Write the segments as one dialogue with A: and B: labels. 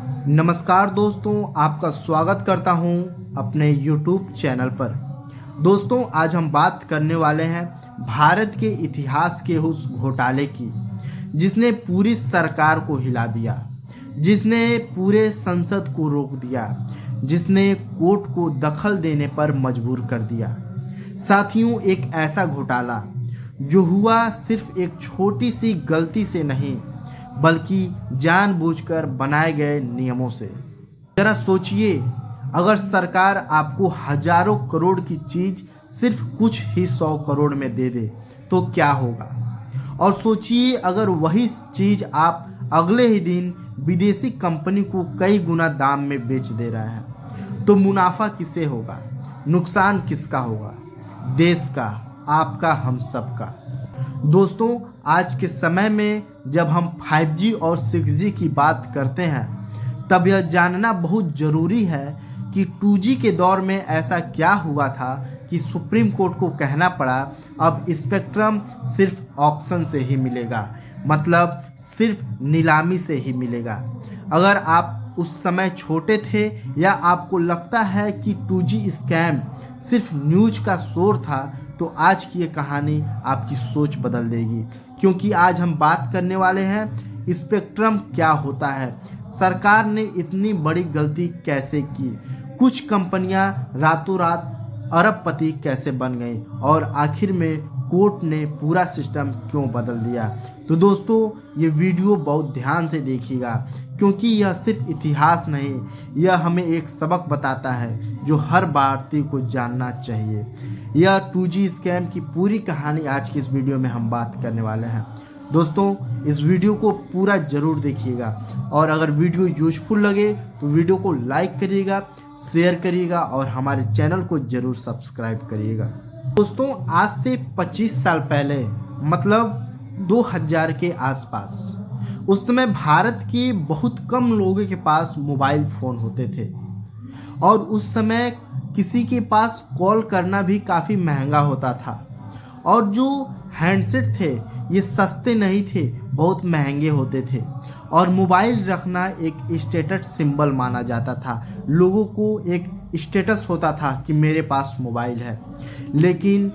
A: नमस्कार दोस्तों, आपका स्वागत करता हूं अपने YouTube चैनल पर। दोस्तों, आज हम बात करने वाले हैं भारत के इतिहास के उस घोटाले की जिसने पूरी सरकार को हिला दिया, जिसने पूरे संसद को रोक दिया, जिसने कोर्ट को दखल देने पर मजबूर कर दिया। साथियों, एक ऐसा घोटाला जो हुआ सिर्फ एक छोटी सी गलती से नहीं बल्कि जानबूझकर बनाए गए नियमों से। जरा सोचिए, अगर सरकार आपको हजारों करोड़ की चीज सिर्फ कुछ ही 100 करोड़ में दे दे तो क्या होगा। और सोचिए, अगर वही चीज आप अगले ही दिन विदेशी कंपनी को कई गुना दाम में बेच दे रहा है तो मुनाफा किसे होगा, नुकसान किसका होगा? देश का, आपका, हम सबका। दोस्तों, आज के समय में जब हम 5G और 6G की बात करते हैं तब यह जानना बहुत ज़रूरी है कि 2G के दौर में ऐसा क्या हुआ था कि सुप्रीम कोर्ट को कहना पड़ा अब स्पेक्ट्रम सिर्फ ऑक्शन से ही मिलेगा, मतलब सिर्फ नीलामी से ही मिलेगा। अगर आप उस समय छोटे थे या आपको लगता है कि 2G स्कैम सिर्फ न्यूज का शोर था तो आज की ये कहानी आपकी सोच बदल देगी, क्योंकि आज हम बात करने वाले हैं स्पेक्ट्रम क्या होता है, सरकार ने इतनी बड़ी गलती कैसे की, कुछ कंपनियां रातों रात अरबपति कैसे बन गई और आखिर में कोर्ट ने पूरा सिस्टम क्यों बदल दिया। तो दोस्तों, ये वीडियो बहुत ध्यान से देखिएगा, क्योंकि यह सिर्फ इतिहास नहीं, यह हमें एक सबक बताता है जो हर भारतीय को जानना चाहिए। यह 2G स्कैम की पूरी कहानी आज की इस वीडियो में हम बात करने वाले हैं। दोस्तों, इस वीडियो को पूरा जरूर देखिएगा और अगर वीडियो यूजफुल लगे तो वीडियो को लाइक करिएगा, शेयर करिएगा और हमारे चैनल को जरूर सब्सक्राइब करिएगा। दोस्तों, आज से 25 साल पहले, मतलब 2000 के आसपास, उस समय भारत के बहुत कम लोगों के पास मोबाइल फ़ोन होते थे और उस समय किसी के पास कॉल करना भी काफ़ी महंगा होता था और जो हैंडसेट थे ये सस्ते नहीं थे, बहुत महंगे होते थे और मोबाइल रखना एक स्टेटस सिंबल माना जाता था। लोगों को एक स्टेटस होता था कि मेरे पास मोबाइल है। लेकिन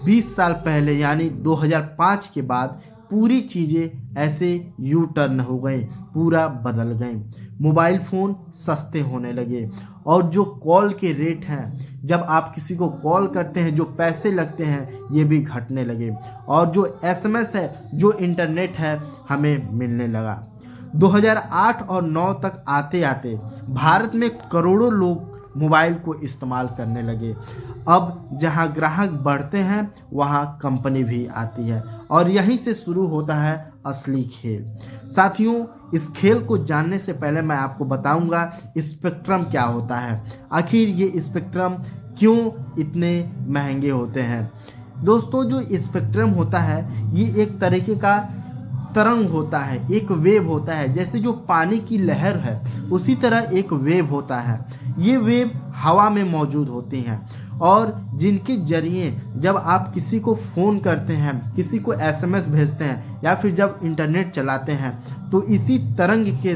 A: 20 साल पहले यानी 2005 के बाद पूरी चीज़ें ऐसे यू टर्न हो गई, पूरा बदल गए। मोबाइल फ़ोन सस्ते होने लगे और जो कॉल के रेट हैं, जब आप किसी को कॉल करते हैं जो पैसे लगते हैं, ये भी घटने लगे और जो SMS है, जो इंटरनेट है, हमें मिलने लगा। 2008 और 9 तक आते आते भारत में करोड़ों लोग मोबाइल को इस्तेमाल करने लगे। अब जहां ग्राहक बढ़ते हैं वहां कंपनी भी आती है और यहीं से शुरू होता है असली खेल। साथियों, इस खेल को जानने से पहले मैं आपको बताऊंगा स्पेक्ट्रम क्या होता है, आखिर ये स्पेक्ट्रम क्यों इतने महंगे होते हैं। दोस्तों, जो स्पेक्ट्रम होता है ये एक तरीके का तरंग होता है, एक वेव होता है। जैसे जो पानी की लहर है उसी तरह एक वेव होता है। ये वेव हवा में मौजूद होती हैं और जिनके जरिए जब आप किसी को फ़ोन करते हैं, किसी को SMS भेजते हैं या फिर जब इंटरनेट चलाते हैं तो इसी तरंग के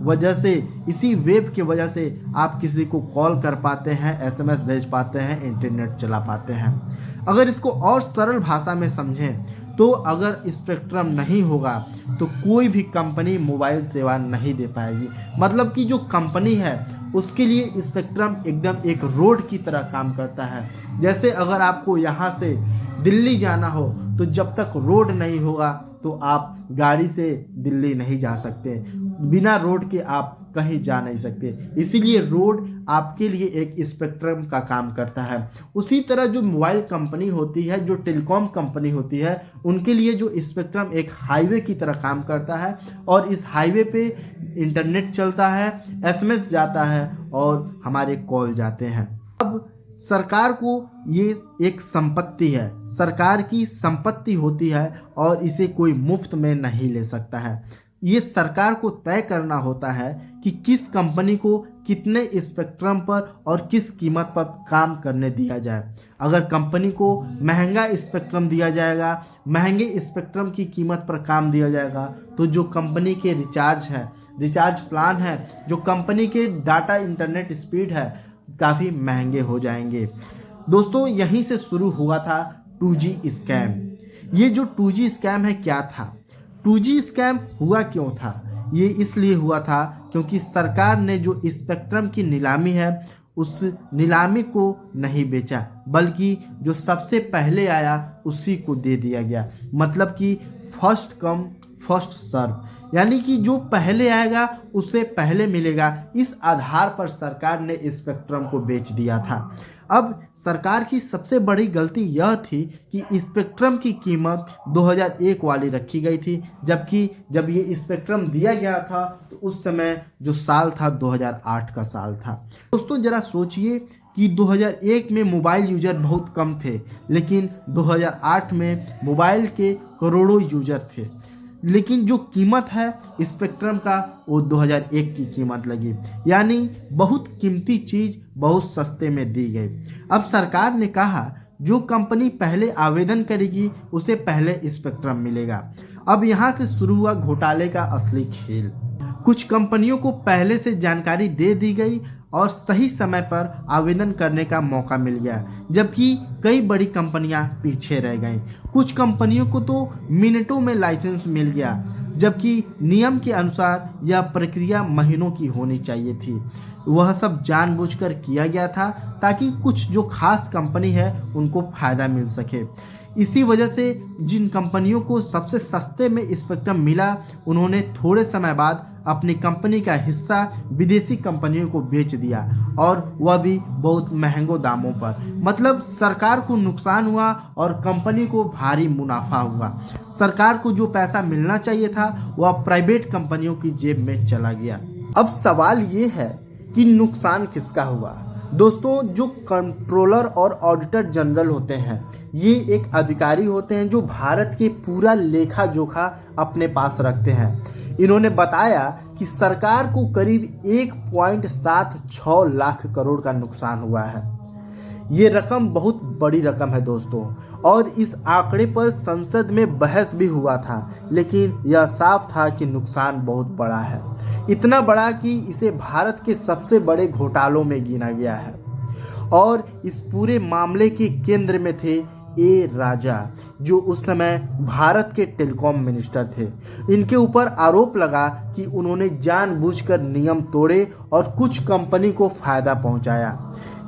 A: वजह से, इसी वेव की वजह से आप किसी को कॉल कर पाते हैं, SMS भेज पाते हैं, इंटरनेट चला पाते हैं। अगर इसको और सरल भाषा में समझें तो अगर स्पेक्ट्रम नहीं होगा तो कोई भी कंपनी मोबाइल सेवा नहीं दे पाएगी। मतलब कि जो कंपनी है उसके लिए स्पेक्ट्रम एकदम एक रोड की तरह काम करता है। जैसे अगर आपको यहाँ से दिल्ली जाना हो तो जब तक रोड नहीं होगा तो आप गाड़ी से दिल्ली नहीं जा सकते, बिना रोड के आप कहीं जा नहीं सकते। इसीलिए रोड आपके लिए एक स्पेक्ट्रम का काम करता है। उसी तरह जो मोबाइल कंपनी होती है, जो टेलीकॉम कंपनी होती है, उनके लिए जो स्पेक्ट्रम एक हाईवे की तरह काम करता है और इस हाईवे पे इंटरनेट चलता है, SMS जाता है और हमारे कॉल जाते हैं। अब सरकार को ये एक संपत्ति है, सरकार की संपत्ति होती है और इसे कोई मुफ्त में नहीं ले सकता है। ये सरकार को तय करना होता है कि किस कंपनी को कितने स्पेक्ट्रम पर और किस कीमत पर काम करने दिया जाए। अगर कंपनी को महंगा स्पेक्ट्रम दिया जाएगा, महंगे स्पेक्ट्रम की कीमत पर काम दिया जाएगा, तो जो कंपनी के रिचार्ज है रिचार्ज प्लान है, जो कंपनी के डाटा इंटरनेट स्पीड है, काफ़ी महंगे हो जाएंगे। दोस्तों यहीं से शुरू हुआ था 2G स्कैम। ये जो 2G स्कैम है क्या था? 2G स्कैम हुआ क्यों था? ये इसलिए हुआ था क्योंकि सरकार ने जो स्पेक्ट्रम की नीलामी है उस नीलामी को नहीं बेचा, बल्कि जो सबसे पहले आया उसी को दे दिया गया। मतलब कि फर्स्ट कम फर्स्ट सर्व, यानी कि जो पहले आएगा उससे पहले मिलेगा। इस आधार पर सरकार ने स्पेक्ट्रम को बेच दिया था। अब सरकार की सबसे बड़ी गलती यह थी कि स्पेक्ट्रम की कीमत 2001 वाली रखी गई थी, जबकि जब ये स्पेक्ट्रम दिया गया था तो उस समय जो साल था 2008 का साल था। दोस्तों जरा सोचिए कि 2001 में मोबाइल यूजर बहुत कम थे, लेकिन 2008 में मोबाइल के करोड़ों यूजर थे। लेकिन जो कीमत है स्पेक्ट्रम का वो 2001 की कीमत लगी, यानी बहुत कीमती चीज़ बहुत सस्ते में दी गई। अब सरकार ने कहा जो कंपनी पहले आवेदन करेगी उसे पहले स्पेक्ट्रम मिलेगा। अब यहाँ से शुरू हुआ घोटाले का असली खेल। कुछ कंपनियों को पहले से जानकारी दे दी गई और सही समय पर आवेदन करने का मौका मिल गया, जबकि कई बड़ी कंपनियां पीछे रह गईं। कुछ कंपनियों को तो मिनटों में लाइसेंस मिल गया, जबकि नियम के अनुसार यह प्रक्रिया महीनों की होनी चाहिए थी। वह सब जानबूझकर किया गया था ताकि कुछ जो खास कंपनी है उनको फायदा मिल सके। इसी वजह से जिन कंपनियों को सबसे सस्ते में स्पेक्ट्रम मिला उन्होंने थोड़े समय बाद अपनी कंपनी का हिस्सा विदेशी कंपनियों को बेच दिया, और वह भी बहुत महंगों दामों पर। मतलब सरकार को नुकसान हुआ और कंपनी को भारी मुनाफा हुआ। सरकार को जो पैसा मिलना चाहिए था वह प्राइवेट कंपनियों की जेब में चला गया। अब सवाल ये है कि नुकसान किसका हुआ? दोस्तों जो कंट्रोलर और ऑडिटर जनरल होते हैं ये एक अधिकारी होते हैं जो भारत के पूरा लेखा जोखा अपने पास रखते हैं। इन्होंने बताया कि सरकार को करीब 1.76 लाख करोड़ का नुकसान हुआ है। ये रकम बहुत बड़ी रकम है दोस्तों, और इस आंकड़े पर संसद में बहस भी हुआ था, लेकिन यह साफ था कि नुकसान बहुत बड़ा है। इतना बड़ा कि इसे भारत के सबसे बड़े घोटालों में गिना गया है। और इस पूरे मामले के केंद्र में थे ए राजा, जो उस समय भारत के टेलीकॉम मिनिस्टर थे। इनके ऊपर आरोप लगा कि उन्होंने जानबूझकर नियम तोड़े और कुछ कंपनी को फायदा पहुंचाया,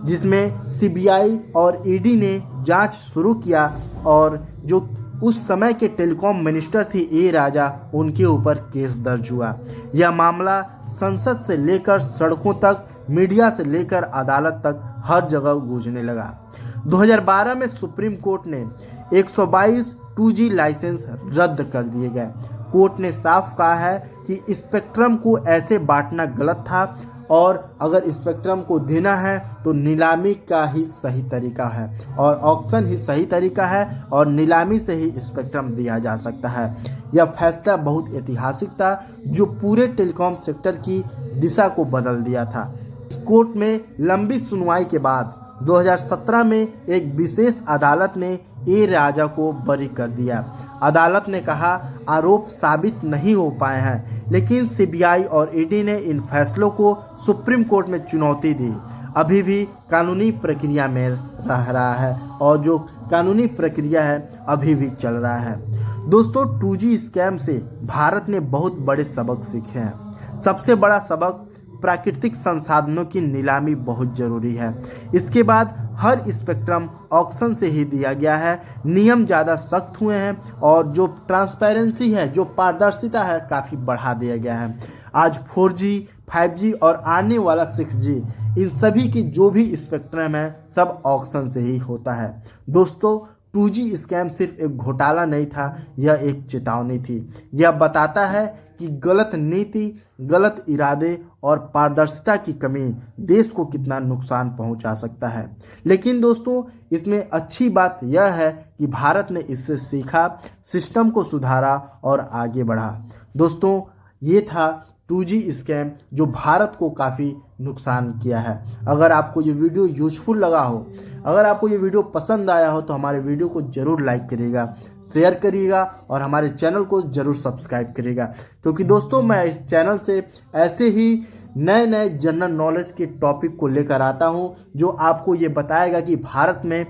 A: जिसमें सीबीआई और ईडी ने जांच शुरू किया, और जो उस समय के टेलीकॉम मिनिस्टर थे ए राजा, उनके ऊपर केस दर्ज हुआ। यह मामला संसद से लेकर सड़कों तक, मीडिया से लेकर अदालत तक हर जगह गूंजने लगा। 2012 में सुप्रीम कोर्ट ने 122 2G लाइसेंस रद्द कर दिए गए। कोर्ट ने साफ कहा है कि स्पेक्ट्रम को ऐसे बांटना गलत था, और अगर स्पेक्ट्रम को देना है तो नीलामी का ही सही तरीका है, और ऑक्शन ही सही तरीका है, और नीलामी से ही स्पेक्ट्रम दिया जा सकता है। यह फैसला बहुत ऐतिहासिक था जो पूरे टेलीकॉम सेक्टर की दिशा को बदल दिया था। इस कोर्ट में लंबी सुनवाई के बाद 2017 में एक विशेष अदालत ने ए राजा को बरी कर दिया। अदालत ने कहा आरोप साबित नहीं हो पाए हैं, लेकिन सीबीआई और ईडी ने इन फैसलों को सुप्रीम कोर्ट में चुनौती दी। अभी भी कानूनी प्रक्रिया में रह रहा है, और जो कानूनी प्रक्रिया है अभी भी चल रहा है। दोस्तों 2G स्कैम से भारत ने बहुत बड़े सबक सीखे हैं। सबसे बड़ा सबक, प्राकृतिक संसाधनों की नीलामी बहुत जरूरी है। इसके बाद हर स्पेक्ट्रम ऑक्शन से ही दिया गया है। नियम ज़्यादा सख्त हुए हैं, और जो ट्रांसपेरेंसी है, जो पारदर्शिता है, काफ़ी बढ़ा दिया गया है। आज 4G, 5G और आने वाला 6G, इन सभी की जो भी स्पेक्ट्रम है सब ऑक्शन से ही होता है। दोस्तों 2G स्कैम सिर्फ एक घोटाला नहीं था, यह एक चेतावनी थी। यह बताता है कि गलत नीति, गलत इरादे और पारदर्शिता की कमी देश को कितना नुकसान पहुंचा सकता है। लेकिन दोस्तों इसमें अच्छी बात यह है कि भारत ने इससे सीखा, सिस्टम को सुधारा और आगे बढ़ा। दोस्तों ये था 2G स्कैम जो भारत को काफ़ी नुकसान किया है। अगर आपको ये वीडियो यूजफुल लगा हो, अगर आपको ये वीडियो पसंद आया हो तो हमारे वीडियो को ज़रूर लाइक करिएगा, शेयर करिएगा और हमारे चैनल को ज़रूर सब्सक्राइब करिएगा, क्योंकि दोस्तों मैं इस चैनल से ऐसे ही नए नए जनरल नॉलेज के टॉपिक को लेकर आता हूँ जो आपको ये बताएगा कि भारत में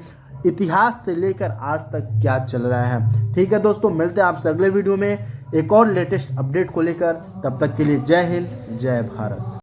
A: इतिहास से लेकर आज तक क्या चल रहा है। ठीक है दोस्तों, मिलते हैं आपसे अगले वीडियो में एक और लेटेस्ट अपडेट को लेकर। तब तक के लिए जय हिंद, जय भारत।